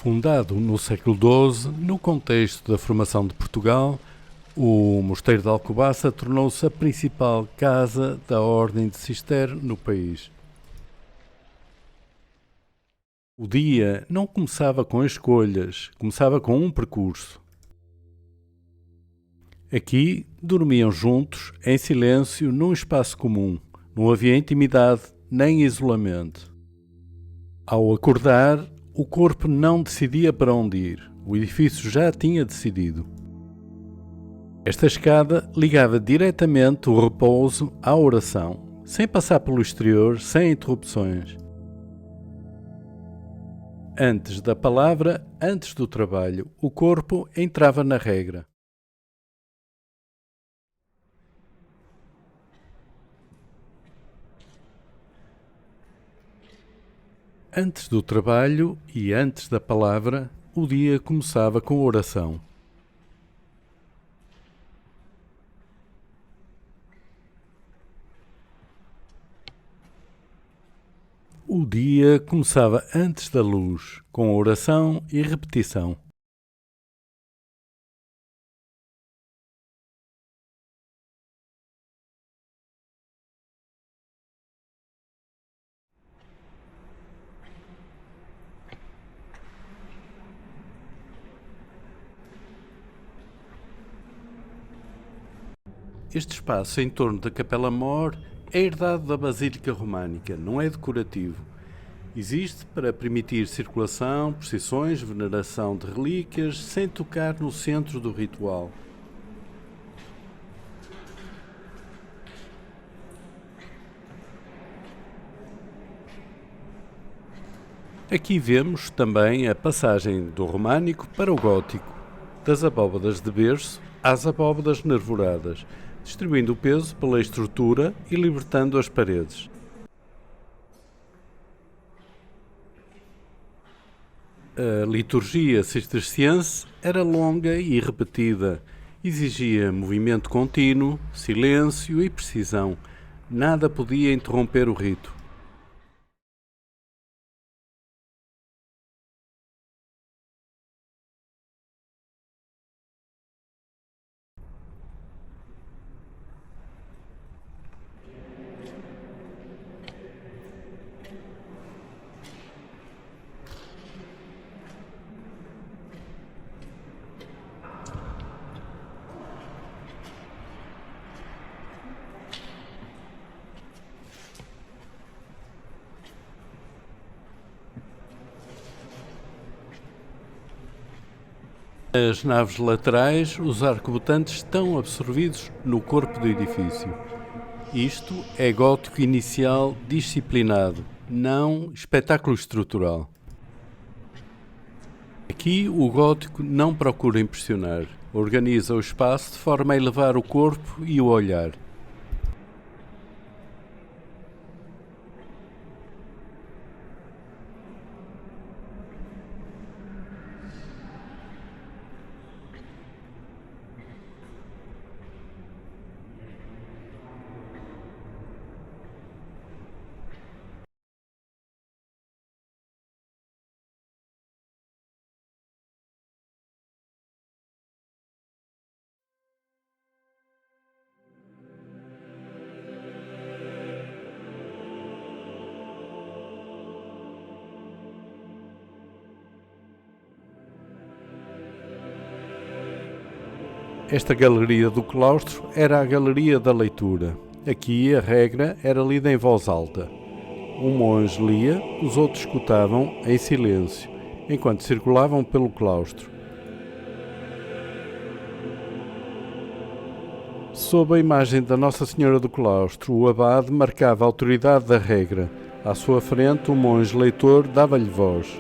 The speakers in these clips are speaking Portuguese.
Fundado no século XII, no contexto da formação de Portugal, o Mosteiro de Alcobaça tornou-se a principal casa da Ordem de Cister no país. O dia não começava com escolhas, começava com um percurso. Aqui dormiam juntos, em silêncio, num espaço comum. Não havia intimidade nem isolamento. Ao acordar, o corpo não decidia para onde ir. O edifício já tinha decidido. Esta escada ligava diretamente o repouso à oração, sem passar pelo exterior, sem interrupções. Antes da palavra, antes do trabalho, o corpo entrava na regra. Antes do trabalho e antes da palavra, o dia começava com oração. O dia começava antes da luz, com oração e repetição. Este espaço em torno da Capela-Mor é herdado da Basílica Românica, não é decorativo. Existe para permitir circulação, procissões, veneração de relíquias, sem tocar no centro do ritual. Aqui vemos também a passagem do românico para o gótico, das abóbadas de berço às abóbadas nervoradas, distribuindo o peso pela estrutura e libertando as paredes. A liturgia cisterciense era longa e repetida, exigia movimento contínuo, silêncio e precisão. Nada podia interromper o rito. Nas naves laterais, os arcobotantes estão absorvidos no corpo do edifício. Isto é gótico inicial disciplinado, não espetáculo estrutural. Aqui o gótico não procura impressionar, organiza o espaço de forma a elevar o corpo e o olhar. Esta galeria do claustro era a galeria da leitura. Aqui a regra era lida em voz alta. Um monge lia, os outros escutavam em silêncio, enquanto circulavam pelo claustro. Sob a imagem da Nossa Senhora do Claustro, o abade marcava a autoridade da regra. À sua frente, o monge leitor dava-lhe voz.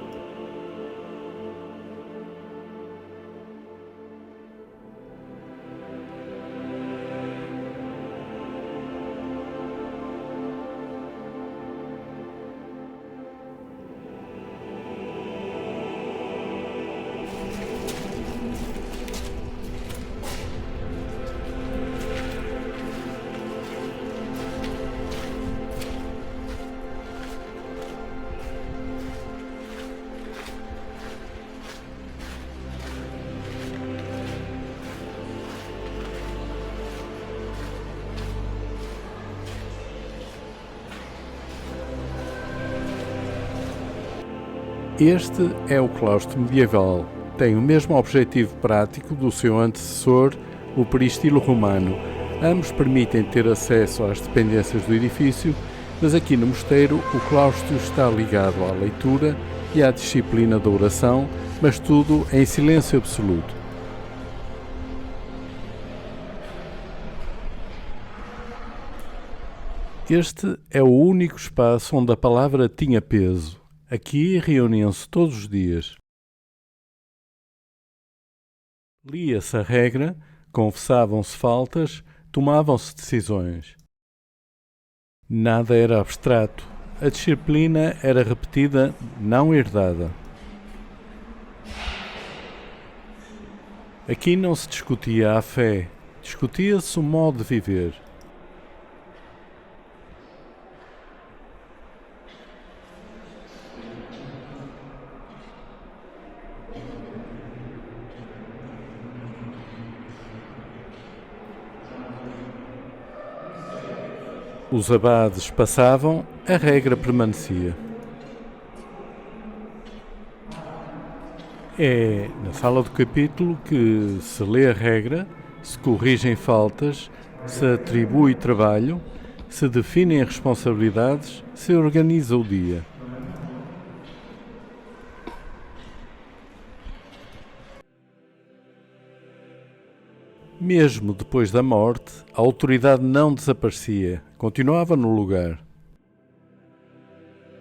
Este é o claustro medieval. Tem o mesmo objetivo prático do seu antecessor, o peristilo romano. Ambos permitem ter acesso às dependências do edifício, mas aqui no mosteiro o claustro está ligado à leitura e à disciplina da oração, mas tudo em silêncio absoluto. Este é o único espaço onde a palavra tinha peso. Aqui reuniam-se todos os dias. Lia-se a regra, confessavam-se faltas, tomavam-se decisões. Nada era abstrato. A disciplina era repetida, não herdada. Aqui não se discutia a fé, discutia-se o modo de viver. Os abades passavam, a regra permanecia. É na sala do capítulo que se lê a regra, se corrigem faltas, se atribui trabalho, se definem responsabilidades, se organiza o dia. Mesmo depois da morte, a autoridade não desaparecia, continuava no lugar.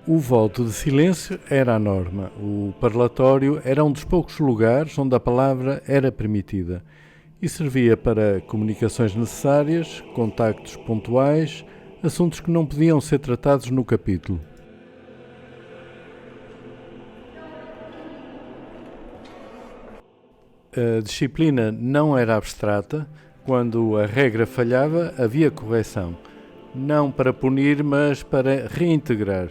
O voto de silêncio era a norma. O parlatório era um dos poucos lugares onde a palavra era permitida e servia para comunicações necessárias, contactos pontuais, assuntos que não podiam ser tratados no capítulo. A disciplina não era abstrata. Quando a regra falhava, havia correção. Não para punir, mas para reintegrar.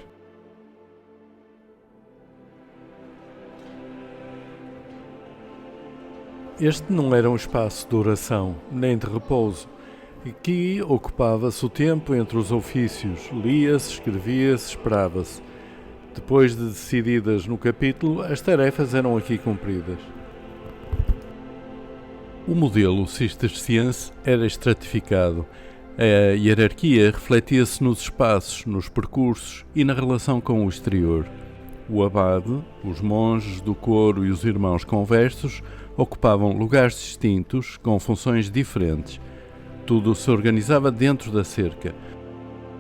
Este não era um espaço de oração, nem de repouso. Aqui ocupava-se o tempo entre os ofícios, lia-se, escrevia-se, esperava-se. Depois de decididas no capítulo, as tarefas eram aqui cumpridas. O modelo cisterciense era estratificado. A hierarquia refletia-se nos espaços, nos percursos e na relação com o exterior. O abade, os monges do coro e os irmãos conversos ocupavam lugares distintos, com funções diferentes. Tudo se organizava dentro da cerca.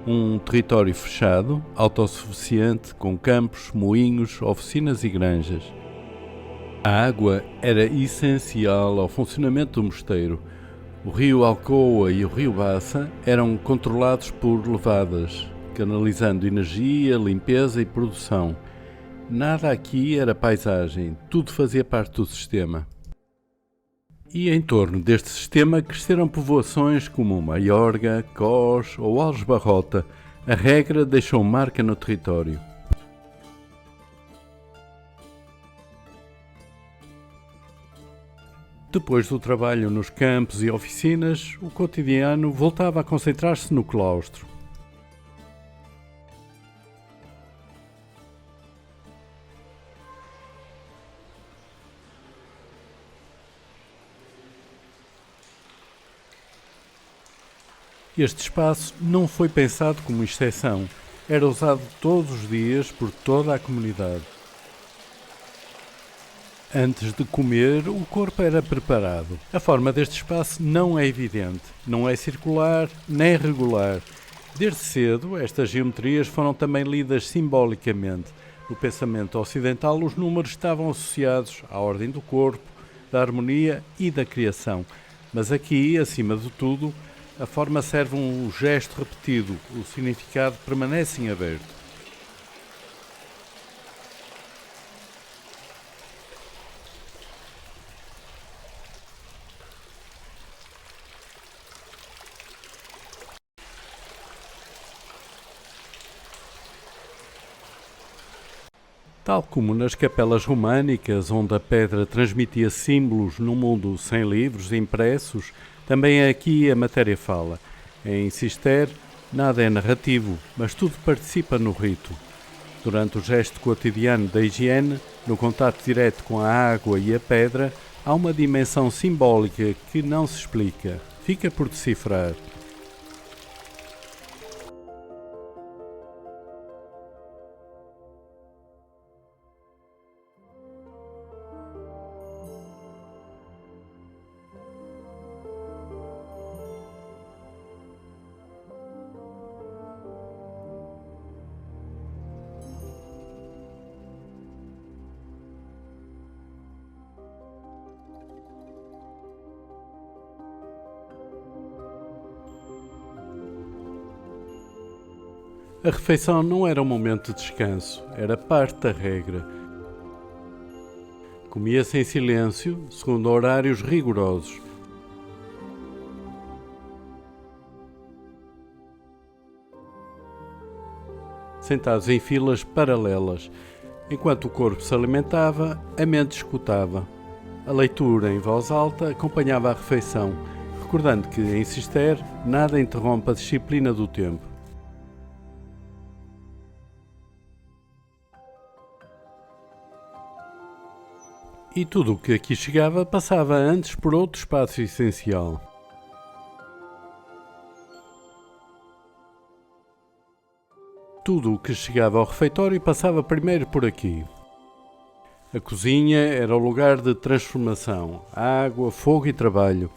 Um território fechado, autossuficiente, com campos, moinhos, oficinas e granjas. A água era essencial ao funcionamento do mosteiro. O rio Alcoa e o rio Baça eram controlados por levadas, canalizando energia, limpeza e produção. Nada aqui era paisagem, tudo fazia parte do sistema. E em torno deste sistema cresceram povoações como Maiorga, Cós ou Alves Barrota. A regra deixou marca no território. Depois do trabalho nos campos e oficinas, o cotidiano voltava a concentrar-se no claustro. Este espaço não foi pensado como exceção, era usado todos os dias por toda a comunidade. Antes de comer, o corpo era preparado. A forma deste espaço não é evidente, não é circular nem regular. Desde cedo, estas geometrias foram também lidas simbolicamente. No pensamento ocidental, os números estavam associados à ordem do corpo, da harmonia e da criação. Mas aqui, acima de tudo, a forma serve um gesto repetido, o significado permanece em aberto. Tal como nas capelas românicas, onde a pedra transmitia símbolos num mundo sem livros impressos, também aqui a matéria fala. Em Cister, nada é narrativo, mas tudo participa no rito. Durante o gesto cotidiano da higiene, no contato direto com a água e a pedra, há uma dimensão simbólica que não se explica, fica por decifrar. A refeição não era um momento de descanso, era parte da regra. Comia-se em silêncio, segundo horários rigorosos. Sentados em filas paralelas. Enquanto o corpo se alimentava, a mente escutava. A leitura em voz alta acompanhava a refeição, recordando que, em Cister, nada interrompe a disciplina do tempo. E tudo o que aqui chegava passava antes por outro espaço essencial. Tudo o que chegava ao refeitório passava primeiro por aqui. A cozinha era o lugar de transformação, água, fogo e trabalho.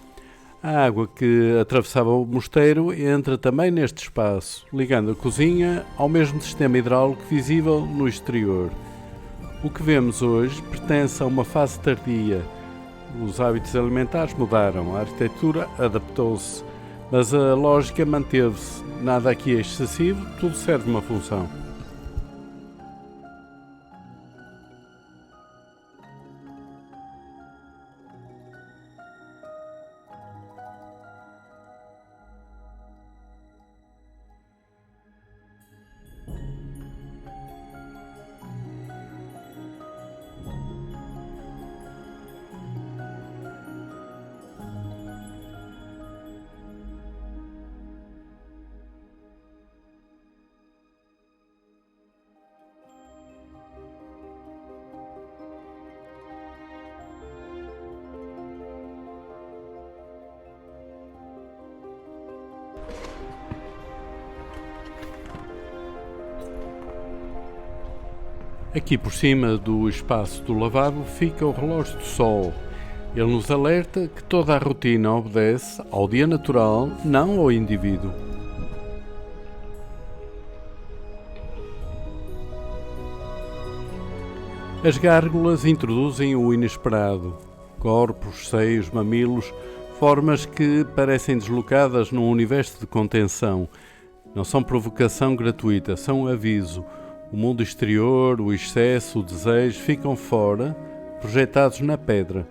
A água que atravessava o mosteiro entra também neste espaço, ligando a cozinha ao mesmo sistema hidráulico visível no exterior. O que vemos hoje pertence a uma fase tardia. Os hábitos alimentares mudaram, a arquitetura adaptou-se, mas a lógica manteve-se. Nada aqui é excessivo, tudo serve uma função. Aqui por cima do espaço do lavabo fica o relógio do sol. Ele nos alerta que toda a rotina obedece ao dia natural, não ao indivíduo. As gárgulas introduzem o inesperado. Corpos, seios, mamilos, formas que parecem deslocadas num universo de contenção. Não são provocação gratuita, são aviso. O mundo exterior, o excesso, o desejo ficam fora, projetados na pedra.